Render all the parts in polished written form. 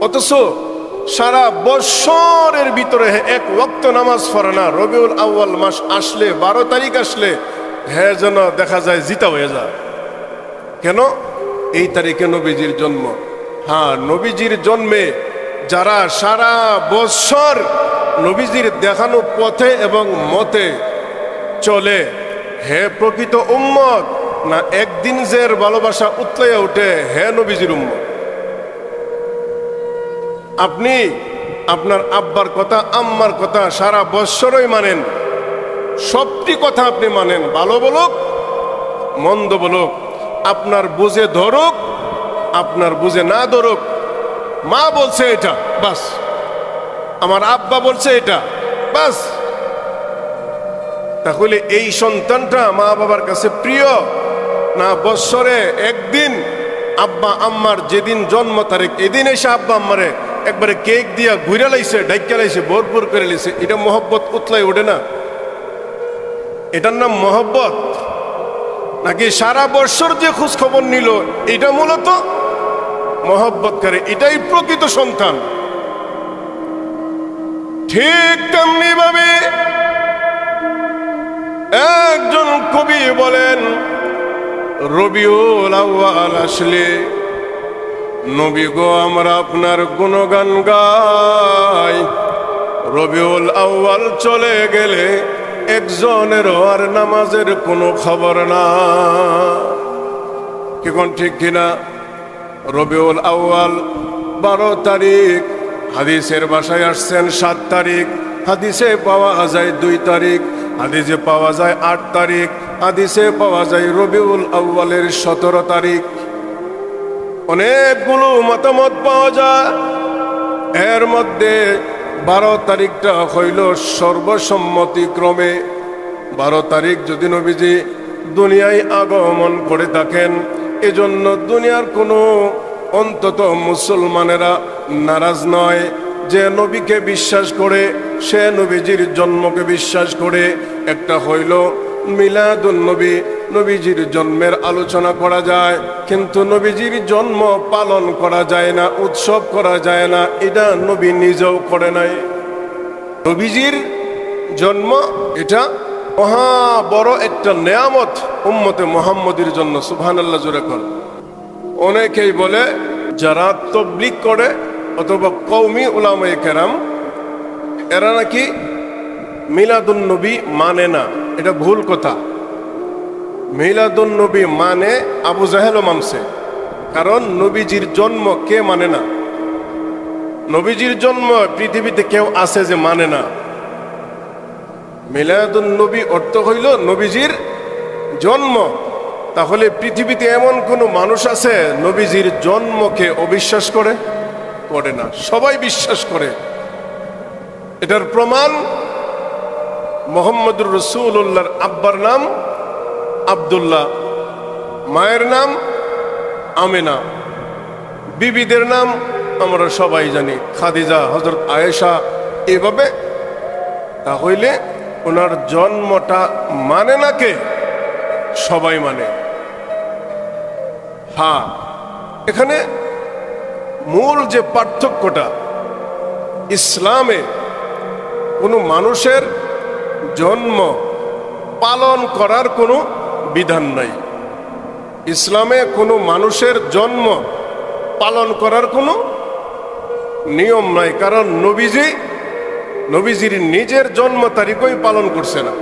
অথচ সারা বছরের ভিতরে এক ওয়াক্ত নামাজ পড়ে না, রবিউল আউয়াল মাস আসলে 12 তারিখ আসলে হ্যাঁ যেন দেখা যায় জিতা হয়ে যায়। কেন? এই তারিখে নবীজির জন্ম। হ্যাঁ, নবীজির জন্মে যারা সারা বছর নবীজির দেখানো পথে এবং মতে চলে, হে প্রকৃত উম্মত, না একদিন জের ভালোবাসা উতলাইয়া উঠে হে নবীজির উম্মত। আপনি আপনার আব্বার কথা আম্মার কথা সারা বছরই মানেন, সবটি কথা আপনি মানেন, ভালো বলুক মন্দ বলুক, আপনার বুঝে ধরুক আপনার বুঝে না ধরুক, মা বলছে এটা বাস, আমার আব্বা বলছে এটা বাস। তাহলে এই সন্তানটা মা বাবার কাছে প্রিয় না বৎসরে একদিন আব্বা আম্মার যেদিন জন্ম তারিখ এদিন এসে আব্বা আম্মারে একবারে কেক দিয়া ঘুরে লাইছে, ডাইকা লাইছে, ভরপুর করে লাইছে, এটা মহব্বত উতলাই ওঠে না? এটার নাম মহব্বত? নাকি সারা বৎসর যে খোঁজ খবর নিল এটা মূলত মহব্বত করে? এটাই প্রকৃত সন্তান। ঠিক তেমনি ভাবে একজন কবি বলেন, রবিউল আউয়াল আসলে নবী গো আমরা আপনার গুণগান গাই, রবিউল আউয়াল চলে গেলে একজনের আর নামাজের কোনো খবর না। কি কোন ঠিক কিনা? রবিউল আউয়াল 12 তারিখ, হাদিসের ভাষায় আসছেন 7 তারিখ, হাদিসে পাওয়া যায় 2 তারিখ, হাদিসে পাওয়া যায় 8 তারিখ, হাদিসে পাওয়া যায় রবিউল আউয়ালের 17 তারিখ। অনেকগুলো মতামত পাওয়া যায়। এর মধ্যে 12 তারিখটা হইল সর্বসম্মতিক্রমে। 12 তারিখ যদি নবীজি দুনিয়ায় আগমন করে থাকেন, এজন্য দুনিয়ার কোনো অন্তত মুসলমানেরা নারাজ নয়। যে নবীকে বিশ্বাস করে, সে নবীজির জন্মকে বিশ্বাস করে। একটা হইল মিলাদুন নবী, নবীজির জন্মের আলোচনা করা যায়, কিন্তু নবীজির জন্ম পালন করা যায় না, উৎসব করা যায় না, এটা নবী নিজেও করে নাই। নবীজির জন্ম এটা মহা বড় একটা নেয়ামত উম্মতে মুহাম্মদীর জন্য। সুবহানাল্লাহ জোরে কর। অনেকেই বলে যারা তাবলীগ করে অথবা কওমি উলামায়ে কেরাম, এরা নাকি মিলাদুন নবী মানে না। এটা ভুল কথা। মিলাদুন নবী মানে আবু জাহেলও মানছে, কারণ নবীজির জন্ম কে মানে না? নবীজির জন্ম পৃথিবীতে কেউ আছে যে মানে না? মিলাদুন নবী অর্থ হইল নবীজির জন্ম। তাহলে পৃথিবীতে এমন কোন মানুষ আছে নবীজির জন্মকে অবিশ্বাস করে? করে না, সবাই বিশ্বাস করে। এটার প্রমাণ মুহাম্মদুর রাসূলুল্লাহর আব্বার নাম আব্দুল্লাহ, মায়ের নাম আমেনা, বিবিদের নাম আমরা সবাই জানি, খাদিজা, হযরত আয়েশা, এভাবে। তাহলে ওনার জন্মটা মানে না কে? সবাই মানে। হ্যাঁ, এখানে মূল যে পার্থক্যটা, ইসলামে কোনো মানুষের জন্ম পালন করার কোনো বিধান নাই। ইসলামে কোনো মানুষের জন্ম পালন করার কোনো নিয়ম নাই, কারণ নবীজির নিজের জন্ম তারিখই পালন করছে না।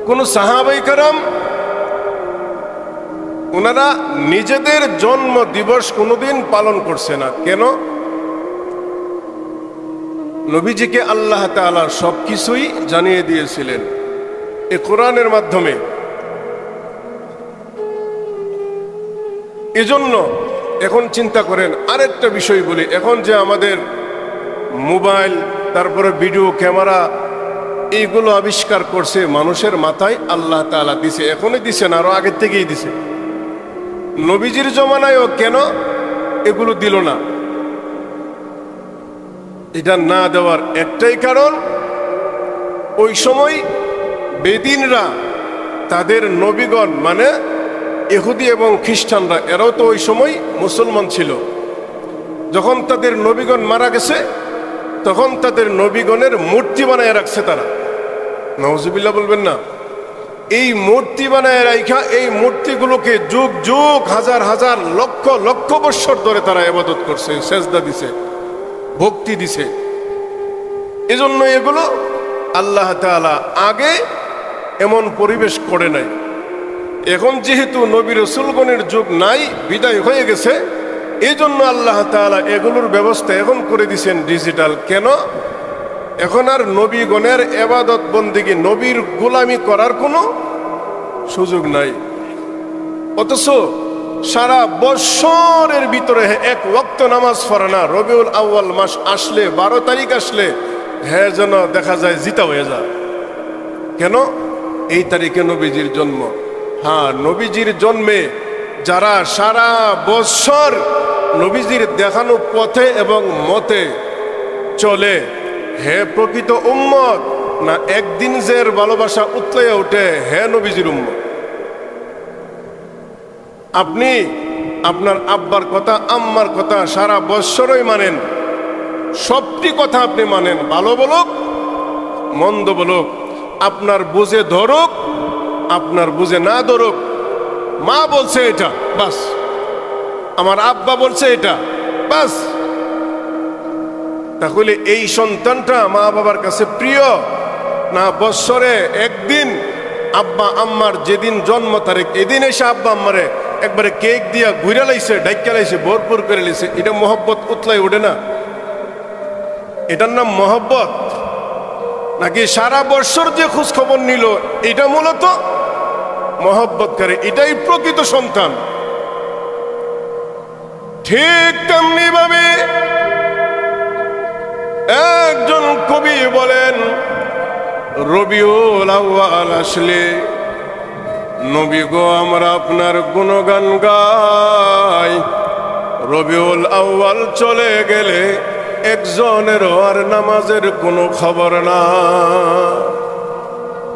কোন সাহাবায়ে কেরাম ওনারা নিজেদের জন্ম দিবস কোনোদিন পালন করছে না। কেন? নবীজিকে আল্লাহ তাআলা সবকিছুই জানিয়ে দিয়েছিলেন এই কোরআনের মাধ্যমে। এজন্য এখন চিন্তা করেন, আরেকটা বিষয় বলি, এখন যে আমাদের মোবাইল, তারপরে ভিডিও ক্যামেরা, এইগুলো আবিষ্কার করছে মানুষের মাথায় আল্লাহ তাআলা দিছে। এখনই দিছে না, আরো আগের থেকেই দিছে। নবীজির জমানায়ও কেন এগুলো দিল না? এটা না দেওয়ার একটাই কারণ, ওই সময় বেদিনরা তাদের নবীগণ মানে ইহুদি এবং খ্রিস্টানরা, এরাও তো ওই সময় মুসলমান ছিল। যখন তাদের নবীগণ মারা গেছে তখন তাদের নবীগণের মূর্তি বানায় রাখছে তারা। নাউজুবিল্লাহ বলবেন না। এই মূর্তি বানায় রাখা এই মূর্তিগুলোকে যুগ যুগ হাজার হাজার লক্ষ লক্ষ বৎসর ধরে তারা ইবাদত করছে, সেজদা দিছে, ভক্তি দিছে। এজন্য এগুলো আল্লাহ তাআলা আগে এমন পরিবেশ করে নাই। এখন যেহেতু নবী রাসূলগণের যুগ নাই, বিদায় হয়ে গেছে, এই জন্য আল্লাহ তাআলা এগুলোর ব্যবস্থা এখন করে দিয়েছেন ডিজিটাল। কেন? এখন আর নবীগণের ইবাদত বন্দেগী, নবীর গোলামি করার কোনো সুযোগ নাই। অথচ সারা বছরের ভিতরে এক ওয়াক্ত নামাজ পড়ে না, রবিউল আউয়াল মাস আসলে 12 তারিখ আসলে হ্যাঁ যেন দেখা যায় জিতা হয়ে যায়। কেন? এই তারিখে নবীজির জন্ম। হ্যাঁ, নবীজির জন্মে যারা সারা বছর নবীজির দেখানো পথে এবং মতে চলে, হে প্রকৃত উম্মত, না একদিন যে ভালোবাসা উতলাইয়া ওঠে, হে নবীজির উম্মত। আপনি আপনার আব্বার কথা, আম্মার কথা সারা বছরই মানেন, সবটি কথা আপনি মানেন, ভালো বলুক মন্দ বলুক, আপনার বুঝে ধরুক আপনার বুঝে না ধরুক, মা বলছে এটা বাস, আমার আব্বা বলছে এটা বাস। তাহলে এই সন্তানটা মা বাবার কাছে প্রিয় না বৎসরে একদিন আব্বা আম্মার যেদিন জন্ম তারিখ এদিন এসে আব্বা আম্মারে একবারে কেক দিয়া ঘুরে লাইছে, ডাইকা লাইছে, ভরপুর করে লাইছে, এটা মহব্বত উতলাই ওঠে না? এটার নাম মহব্বত? নাকি সারা বৎসর যে খোঁজ খবর নিল এটা মূলত মহব্বত করে? এটাই প্রকৃত সন্তান। ঠিক তেমনি ভাবে একজন কবি বলেন, রবিউল আউয়াল আসলে নবী গো আমরা আপনার গুণগান গাই, রবিউল আউয়াল চলে গেলে একজনেরও আর নামাজের কোনো খবর না।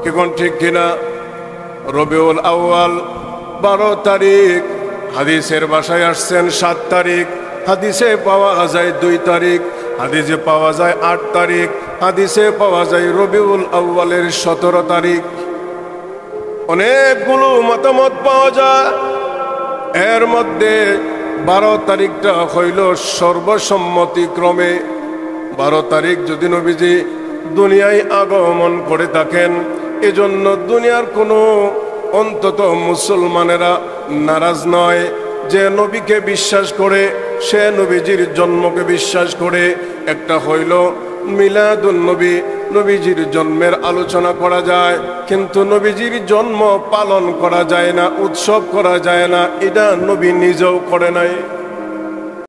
কি কোন ঠিক কিনা? রবিউল আউয়াল 12 তারিখ, হাদিসের ভাষায় আসছেন 7 তারিখ, হাদিসে পাওয়া যায় 2 তারিখ, হাদিসে পাওয়া যায় 8 তারিখ, হাদিসে পাওয়া যায় রবিউল আউয়ালের 17 তারিখ। অনেকগুলো মতামত পাওয়া যায়। এর মধ্যে 12 তারিখটা হইল সর্বসম্মতিক্রমে। 12 তারিখ যদি নবীজি দুনিয়ায় আগমন করে থাকেন, এজন্য দুনিয়ার কোনো অন্তত মুসলমানেরা নারাজ নয়। যে নবীকে বিশ্বাস করে, সে নবীজির জন্মকে বিশ্বাস করে। একটা হইল মিলাদুন নবী, নবীজির জন্মের আলোচনা করা যায়, কিন্তু নবীজির জন্ম পালন করা যায় না, উৎসব করা যায় না, এটা নবী নিজেও করে নাই।